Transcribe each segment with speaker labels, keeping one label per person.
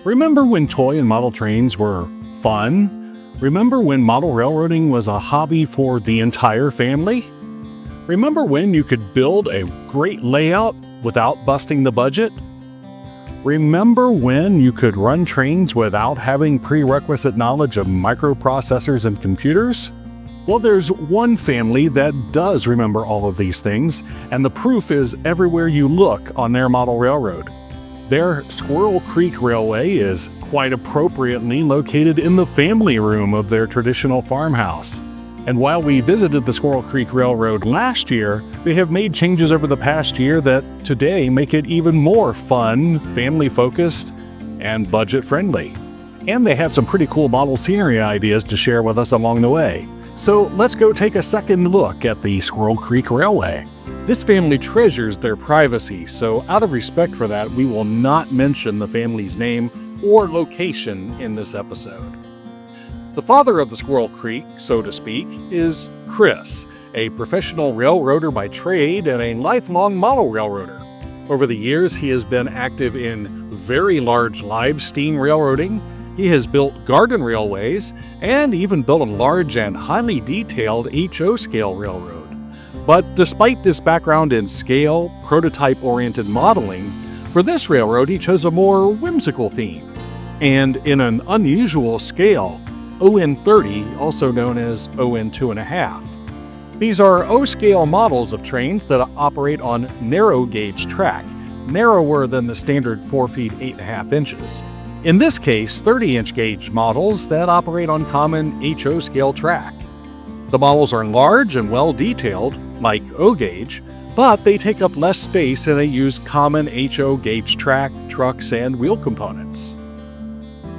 Speaker 1: Remember when toy and model trains were fun? Remember when model railroading was a hobby for the entire family? Remember when you could build a great layout without busting the budget? Remember when you could run trains without having prerequisite knowledge of microprocessors and computers? Well, there's one family that does remember all of these things, and the proof is everywhere you look on their model railroad. Their Squerel Creek Railway is quite appropriately located in the family room of their traditional farmhouse. And while we visited the Squerel Creek Railroad last year, they have made changes over the past year that today make it even more fun, family-focused, and budget-friendly. And they had some pretty cool model scenery ideas to share with us along the way. So let's go take a second look at the Squerel Creek Railway. This family treasures their privacy, so out of respect for that, we will not mention the family's name or location in this episode. The father of the Squerel Creek, so to speak, is Chris, a professional railroader by trade and a lifelong model railroader. Over the years, he has been active in very large live steam railroading. He has built garden railways and even built a large and highly detailed HO scale railroad. But despite this background in scale, prototype-oriented modeling, for this railroad he chose a more whimsical theme. And in an unusual scale, O&30, also known as O and O27. These are O-scale models of trains that operate on narrow gauge track, narrower than the standard 4 feet 8.5 inches. In this case, 30-inch gauge models that operate on common HO scale track. The models are large and well detailed, like O gauge, but they take up less space and they use common HO gauge track, trucks, and wheel components.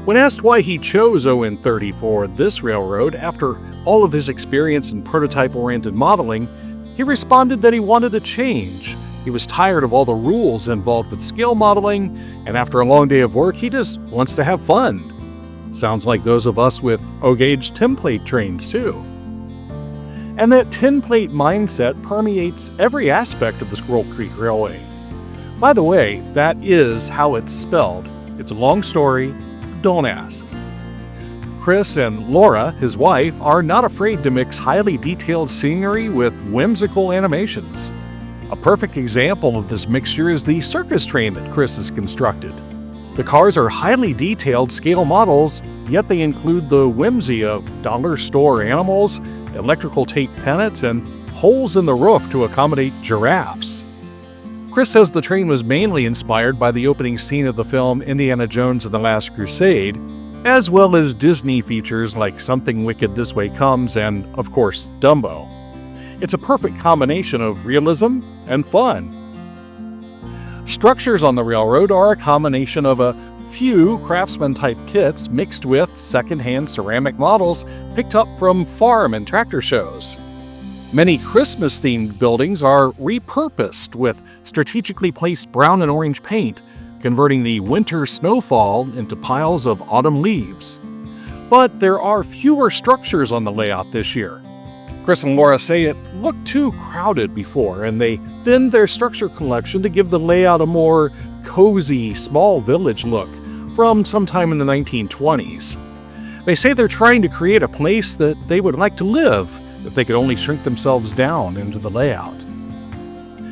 Speaker 1: When asked why he chose O&30 for this railroad after all of his experience in prototype-oriented modeling, he responded that he wanted a change. He was tired of all the rules involved with scale modeling, and after a long day of work, he just wants to have fun. Sounds like those of us with O-gauge Tinplate trains, too. And that Tinplate mindset permeates every aspect of the Squerel Creek Railway. By the way, that is how it's spelled. It's a long story. Don't ask. Chris and Laura, his wife, are not afraid to mix highly detailed scenery with whimsical animations. A perfect example of this mixture is the circus train that Chris has constructed. The cars are highly detailed scale models, yet they include the whimsy of dollar store animals, electrical tape pennants, and holes in the roof to accommodate giraffes. Chris says the train was mainly inspired by the opening scene of the film Indiana Jones and the Last Crusade, as well as Disney features like Something Wicked This Way Comes and, of course, Dumbo. It's a perfect combination of realism and fun. Structures on the railroad are a combination of a few craftsman-type kits mixed with second-hand ceramic models picked up from farm and tractor shows. Many Christmas-themed buildings are repurposed with strategically placed brown and orange paint, converting the winter snowfall into piles of autumn leaves. But there are fewer structures on the layout this year. Chris and Laura say it looked too crowded before, and they thinned their structure collection to give the layout a more cozy, small village look from sometime in the 1920s. They say they're trying to create a place that they would like to live if they could only shrink themselves down into the layout.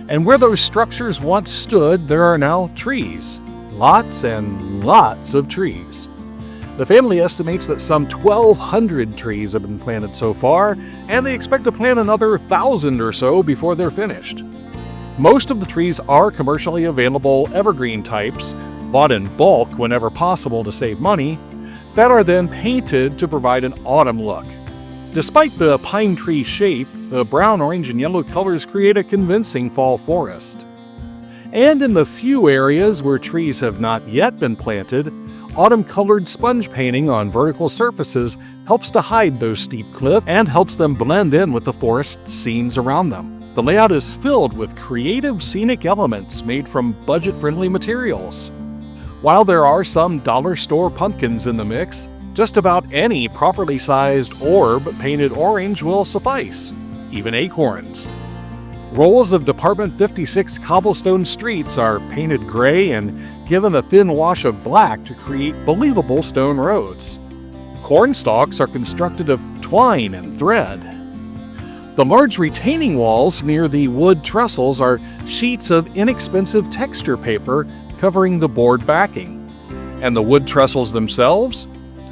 Speaker 1: And where those structures once stood, there are now trees. Lots and lots of trees. The family estimates that some 1,200 trees have been planted so far, and they expect to plant another 1,000 or so before they're finished. Most of the trees are commercially available evergreen types, bought in bulk whenever possible to save money, that are then painted to provide an autumn look. Despite the pine tree shape, the brown, orange, and yellow colors create a convincing fall forest. And in the few areas where trees have not yet been planted, autumn-colored sponge painting on vertical surfaces helps to hide those steep cliffs and helps them blend in with the forest scenes around them. The layout is filled with creative scenic elements made from budget-friendly materials. While there are some dollar store pumpkins in the mix, just about any properly sized orb painted orange will suffice, even acorns. Rolls of Department 56 cobblestone streets are painted gray and given a thin wash of black to create believable stone roads. Corn stalks are constructed of twine and thread. The large retaining walls near the wood trestles are sheets of inexpensive texture paper covering the board backing. And the wood trestles themselves?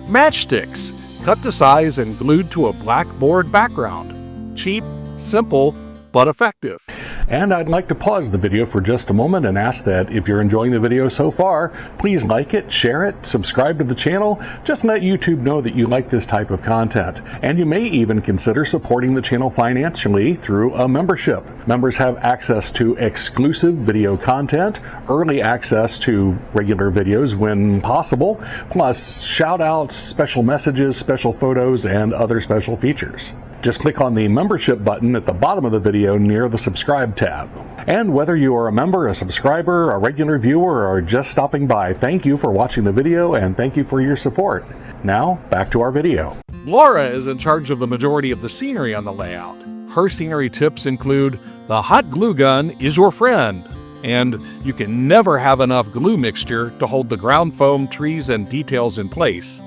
Speaker 1: Matchsticks, cut to size and glued to a black board background. Cheap, simple, but effective. And I'd like to pause the video for just a moment and ask that if you're enjoying the video so far, please like it, share it, subscribe to the channel, just let YouTube know that you like this type of content. And you may even consider supporting the channel financially through a membership. Members have access to exclusive video content, early access to regular videos when possible, plus shout outs, special messages, special photos, and other special features. Just click on the membership button at the bottom of the video near the subscribe tab. And whether you are a member, a subscriber, a regular viewer, or just stopping by, thank you for watching the video and thank you for your support. Now, back to our video. Laura is in charge of the majority of the scenery on the layout. Her scenery tips include, the hot glue gun is your friend, and you can never have enough glue mixture to hold the ground foam, trees, and details in place.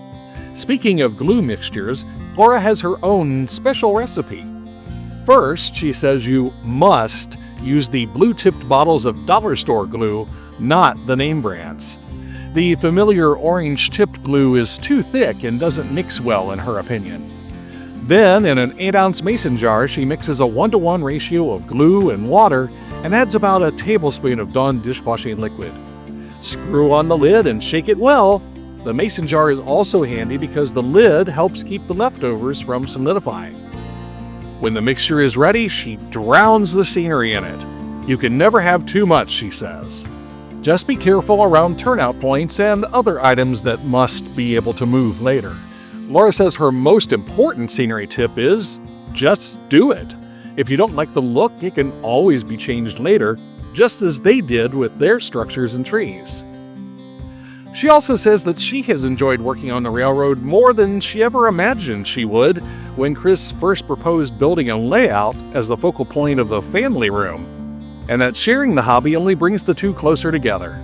Speaker 1: Speaking of glue mixtures, Laura has her own special recipe. First, she says you must use the blue-tipped bottles of dollar store glue, not the name brands. The familiar orange-tipped glue is too thick and doesn't mix well in her opinion. Then, in an 8-ounce mason jar, she mixes a 1-to-1 ratio of glue and water and adds about a tablespoon of Dawn dishwashing liquid. Screw on the lid and shake it well. The mason jar is also handy because the lid helps keep the leftovers from solidifying. When the mixture is ready, she drowns the scenery in it. You can never have too much, she says. Just be careful around turnout points and other items that must be able to move later. Laura says her most important scenery tip is, just do it. If you don't like the look, it can always be changed later, just as they did with their structures and trees. She also says that she has enjoyed working on the railroad more than she ever imagined she would when Chris first proposed building a layout as the focal point of the family room, and that sharing the hobby only brings the two closer together.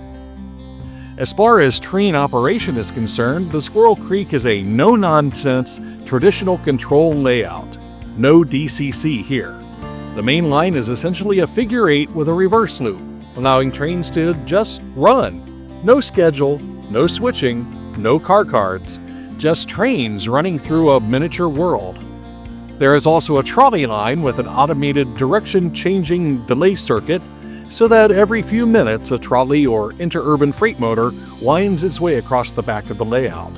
Speaker 1: As far as train operation is concerned, the Squerel Creek is a no-nonsense, traditional control layout. No DCC here. The main line is essentially a figure 8 with a reverse loop, allowing trains to just run. No schedule, no switching, no car cards, just trains running through a miniature world. There is also a trolley line with an automated direction-changing delay circuit so that every few minutes a trolley or interurban freight motor winds its way across the back of the layout.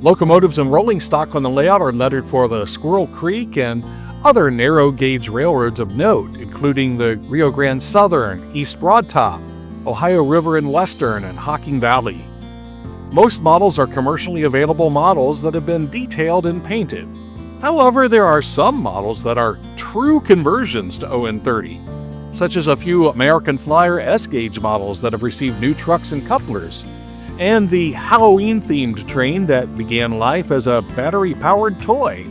Speaker 1: Locomotives and rolling stock on the layout are lettered for the Squerel Creek and other narrow-gauge railroads of note, including the Rio Grande Southern, East Broad Top, Ohio River and Western, and Hocking Valley. Most models are commercially available models that have been detailed and painted. However, there are some models that are true conversions to O&30, such as a few American Flyer S-gauge models that have received new trucks and couplers, and the Halloween-themed train that began life as a battery-powered toy.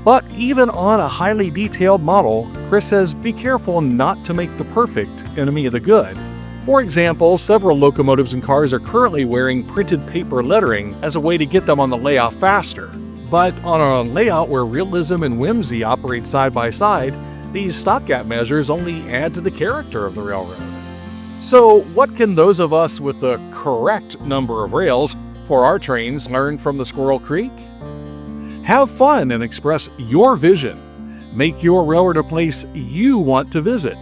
Speaker 1: But even on a highly detailed model, Chris says be careful not to make the perfect enemy of the good. For example, several locomotives and cars are currently wearing printed paper lettering as a way to get them on the layout faster. But on a layout where realism and whimsy operate side by side, these stopgap measures only add to the character of the railroad. So what can those of us with the correct number of rails for our trains learn from the Squerel Creek? Have fun and express your vision. Make your railroad a place you want to visit.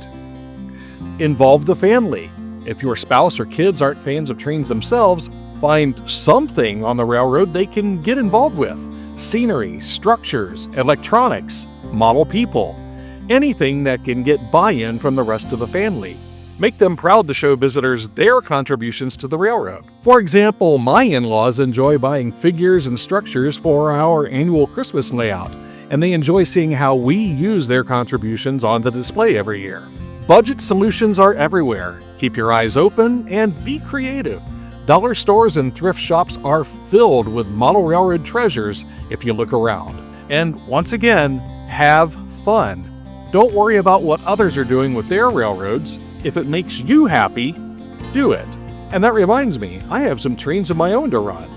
Speaker 1: Involve the family. If your spouse or kids aren't fans of trains themselves, find something on the railroad they can get involved with. Scenery, structures, electronics, model people. Anything that can get buy-in from the rest of the family. Make them proud to show visitors their contributions to the railroad. For example, my in-laws enjoy buying figures and structures for our annual Christmas layout, and they enjoy seeing how we use their contributions on the display every year. Budget solutions are everywhere. Keep your eyes open and be creative. Dollar stores and thrift shops are filled with model railroad treasures if you look around. And once again, have fun. Don't worry about what others are doing with their railroads. If it makes you happy, do it. And that reminds me, I have some trains of my own to run.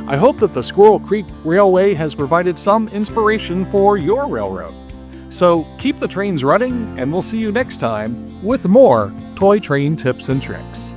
Speaker 1: I hope that the Squerel Creek Railway has provided some inspiration for your railroad. So keep the trains running, and we'll see you next time with more toy train tips and tricks.